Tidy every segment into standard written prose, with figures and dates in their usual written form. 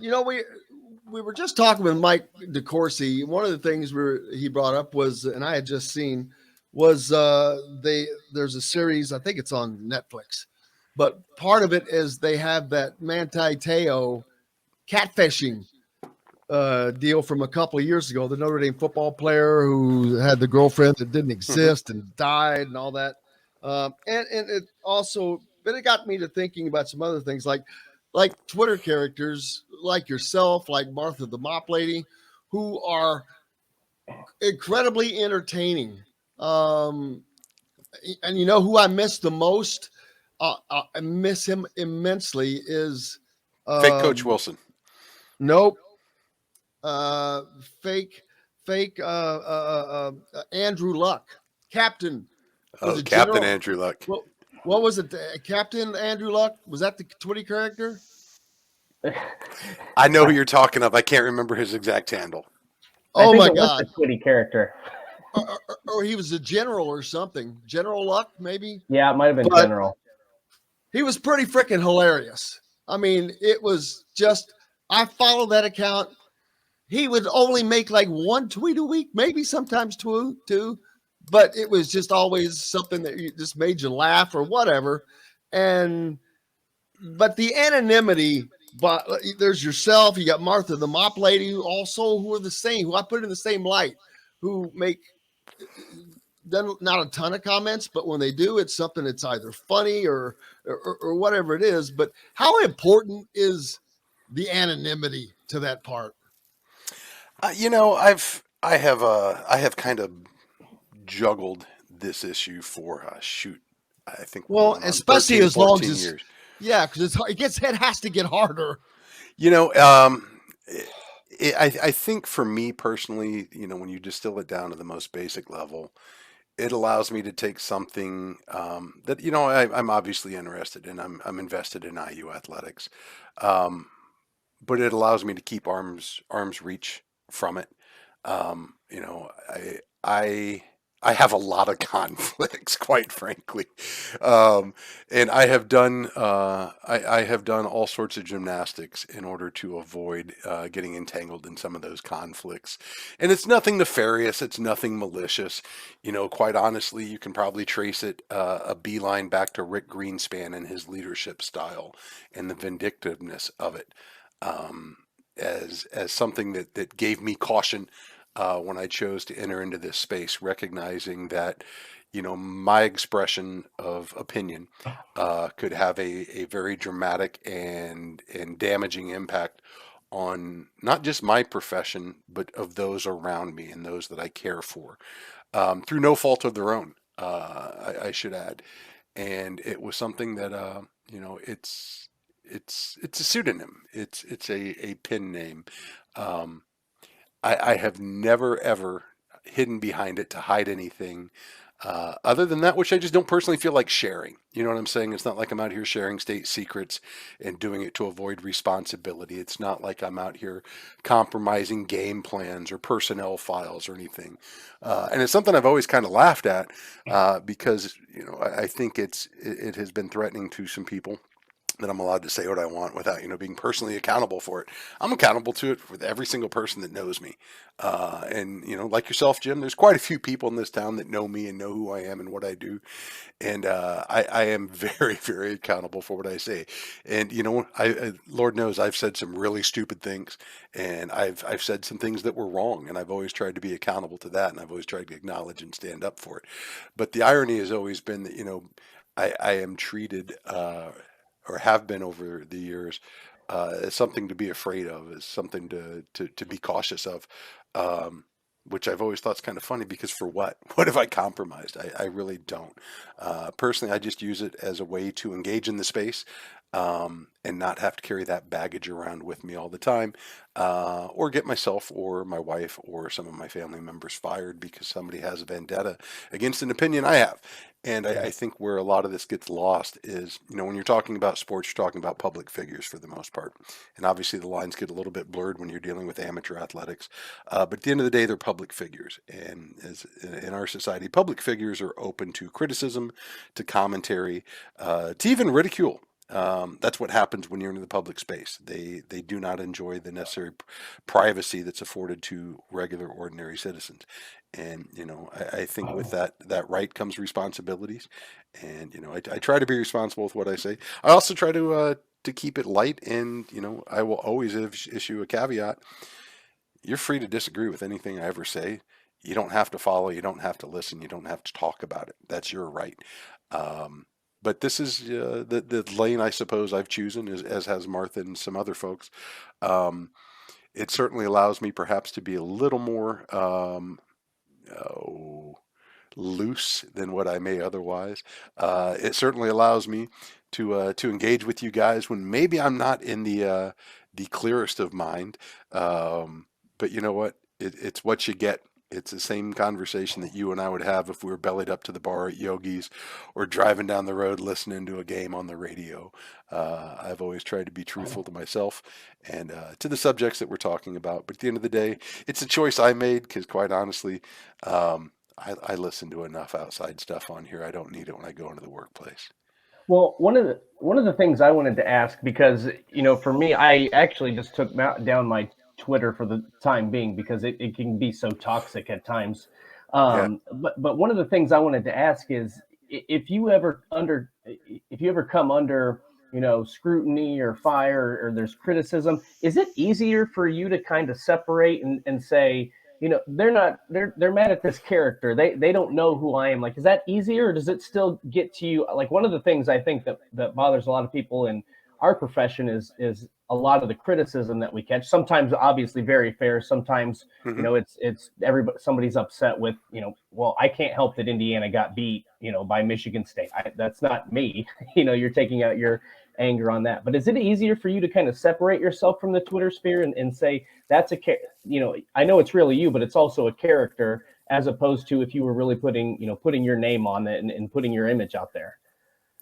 You know, we were just talking with Mike DeCourcy. One of the things he brought up was, and I had just seen, was there's a series. I think it's on Netflix, but part of it is they have that Manti Te'o catfishing deal from a couple of years ago. The Notre Dame football player who had the girlfriend that didn't Hmm. exist and died and all that. And it also, but it got me to thinking about some other things like Twitter characters like yourself, like Martha the Mop Lady, who are incredibly entertaining. Um, and you know who I miss the most? I miss him immensely. Is Fake Coach um, Wilson. nope, uh, fake, Andrew Luck, Captain. Was Oh, it Captain General? Andrew Luck. What, what was it? Captain Andrew Luck? Was that the Twitter character? I know who I, you're talking of. I can't remember his exact handle. I Oh think my it was the God. Twitty character. Or he was a general or something. General Luck, maybe. Yeah, it might have been But General. he was pretty freaking hilarious. I mean, it was just, I followed that account. He would only make like one tweet a week, maybe sometimes two, but it was just always something that just made you laugh or whatever. And but the anonymity, but there's yourself, you got Martha the Mop Lady, who are the same, who I put in the same light, who make not a ton of comments, but when they do, it's something that's either funny or whatever it is. But how important is the anonymity to that part? I have kind of juggled this issue for shoot. I think we're Well, going on especially 13, as long as 14 it's years. yeah, because it has to get harder. You know, um, I think for me personally, when you distill it down to the most basic level, it allows me to take something that I'm obviously interested in. I'm invested in IU athletics, um, but it allows me to keep arms reach from it. Um, you know, I I I have a lot of conflicts, quite frankly, um, and I have done all sorts of gymnastics in order to avoid getting entangled in some of those conflicts. And it's nothing nefarious, it's nothing malicious. Quite honestly, you can probably trace it a beeline back to Rick Greenspan and his leadership style and the vindictiveness of it. Um, as something that gave me caution when I chose to enter into this space, recognizing that my expression of opinion could have a very dramatic and damaging impact on not just my profession, but of those around me and those that I care for, through no fault of their own. I should add, and it was something that it's a pseudonym. It's a pen name. Um, I have never ever hidden behind it to hide anything other than that, which I just don't personally feel like sharing. You know what I'm saying? It's not like I'm out here sharing state secrets and doing it to avoid responsibility. It's not like I'm out here compromising game plans or personnel files or anything. And it's something I've always kind of laughed at because I think it has been threatening to some people that I'm allowed to say what I want without, being personally accountable for it. I'm accountable to it with every single person that knows me. And, like yourself, Jim, there's quite a few people in this town that know me and know who I am and what I do. And I am very, very accountable for what I say. And, Lord knows I've said some really stupid things and I've said some things that were wrong. And I've always tried to be accountable to that. And I've always tried to acknowledge and stand up for it. But the irony has always been that, I am treated, or have been over the years, as something to be afraid of, as something to be cautious of, um, which I've always thought is kind of funny because for what? What have I compromised? I really don't. Personally, I just use it as a way to engage in the space and not have to carry that baggage around with me all the time, or get myself or my wife or some of my family members fired because somebody has a vendetta against an opinion I have. And I think where a lot of this gets lost is, when you're talking about sports, you're talking about public figures for the most part. And obviously the lines get a little bit blurred when you're dealing with amateur athletics. But at the end of the day, they're public figures. And as in our society, public figures are open to criticism, to commentary, to even ridicule. That's what happens when you're in the public space. They do not enjoy the necessary privacy that's afforded to regular, ordinary citizens. And I think with that right comes responsibilities. And I try to be responsible with what I say. I also try to keep it light, and I will always issue a caveat. You're free to disagree with anything I ever say. You don't have to follow. You don't have to listen. You don't have to talk about it. That's your right. Um, but this is the lane I suppose I've chosen, as has Martha and some other folks. Um, it certainly allows me perhaps to be a little more oh, loose than what I may otherwise. It certainly allows me to engage with you guys when maybe I'm not in the clearest of mind. Um, but you know what? It's what you get. It's the same conversation that you and I would have if we were bellied up to the bar at Yogi's or driving down the road listening to a game on the radio. I've always tried to be truthful to myself and to the subjects that we're talking about. But at the end of the day, it's a choice I made because, quite honestly, I listen to enough outside stuff on here. I don't need it when I go into the workplace. Well, one of the things I wanted to ask, because for me, I actually just took down my Twitter for the time being because it can be so toxic at times. Yeah. But one of the things I wanted to ask is if you ever come under scrutiny or fire, or there's criticism, is it easier for you to kind of separate and say, they're mad at this character, they don't know who I am? Like, is that easier, or does it still get to you? Like, one of the things I think that bothers a lot of people in our profession is a lot of the criticism that we catch, sometimes obviously very fair, sometimes Hmm. it's everybody, somebody's upset with, well, I can't help that Indiana got beat by Michigan State. That's not me. You're taking out your anger on that. But is it easier for you to kind of separate yourself from the Twitter sphere and say that's I know it's really you, but it's also a character, as opposed to if you were really putting your name on it and putting your image out there?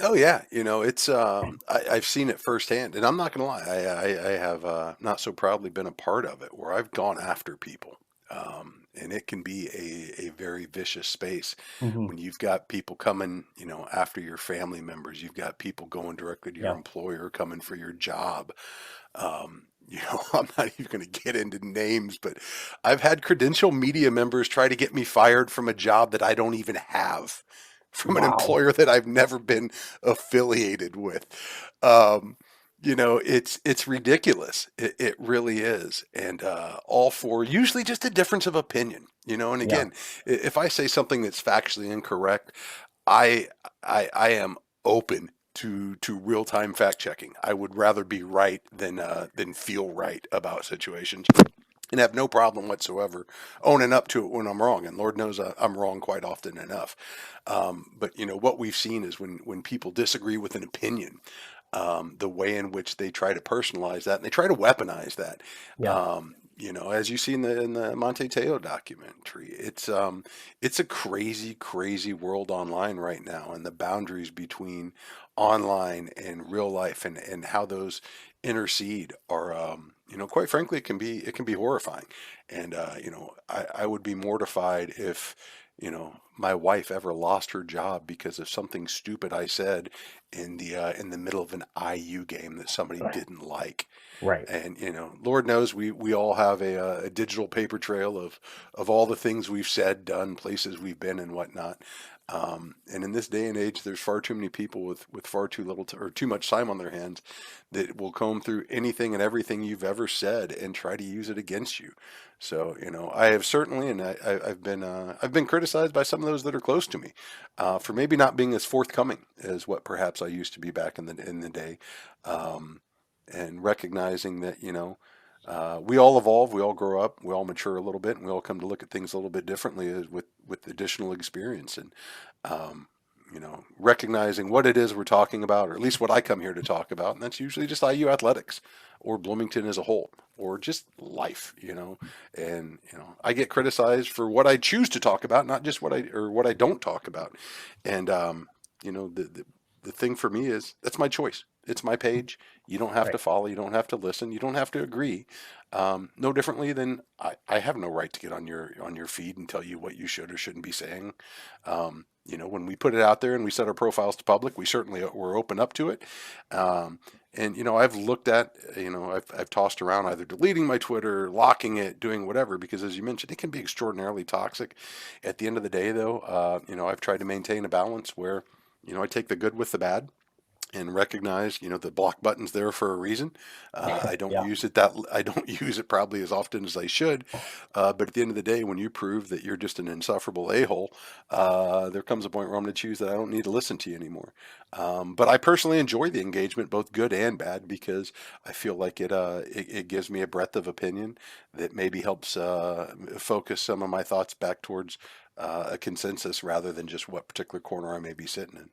Oh yeah, it's I've seen it firsthand, and I'm not gonna lie, I have not so proudly been a part of it where I've gone after people, and it can be a very vicious space Hmm. when you've got people coming, after your family members. You've got people going directly to your Yeah. employer, coming for your job. I'm not even going to get into names, but I've had credential media members try to get me fired from a job that I don't even have, from an Wow. employer that I've never been affiliated with. Um, it's ridiculous. It really is, and all for usually just a difference of opinion. And Yeah. again, if I say something that's factually incorrect, I I am open to real time fact checking. I would rather be right than feel right about situations, and have no problem whatsoever owning up to it when I'm wrong. And Lord knows I'm wrong quite often enough. But what we've seen is when people disagree with an opinion, the way in which they try to personalize that and they try to weaponize that. Yeah. As you see in the Monte Teo documentary, it's a crazy, crazy world online right now, and the boundaries between online and real life and how those intercede are, quite frankly, it can be horrifying. And I would be mortified if my wife ever lost her job because of something stupid I said in the middle of an IU game that somebody didn't like. Right. And Lord knows we all have a digital paper trail of all the things we've said, done, places we've been, and whatnot. And in this day and age, there's far too many people with far too little or too much time on their hands that will comb through anything and everything you've ever said and try to use it against you. So I have certainly, and I've been criticized by some of those that are close to me, for maybe not being as forthcoming as what perhaps I used to be back in the day. Um, and recognizing that we all evolve, we all grow up, we all mature a little bit, and we all come to look at things a little bit differently with additional experience. And recognizing what it is we're talking about, or at least what I come here to talk about, and that's usually just IU athletics or Bloomington as a whole, or just life. And I get criticized for what I choose to talk about, not just what I don't talk about. And the thing for me is that's my choice. It's my page. You don't have to Right. follow. You don't have to listen. You don't have to agree. No differently than I have no right to get on your feed and tell you what you should or shouldn't be saying. when we put it out there and we set our profiles to public, we certainly were open up to it. Um, and I've looked at, I've tossed around either deleting my Twitter, locking it, doing whatever, because as you mentioned, it can be extraordinarily toxic. At the end of the day, though, I've tried to maintain a balance where, I take the good with the bad and recognize, the block button's there for a reason. I don't Yeah. use it I don't use it probably as often as I should. But at the end of the day, when you prove that you're just an insufferable a-hole, there comes a point where I'm going to choose that I don't need to listen to you anymore. But I personally enjoy the engagement, both good and bad, because I feel like it gives me a breadth of opinion that maybe helps focus some of my thoughts back towards a consensus rather than just what particular corner I may be sitting in.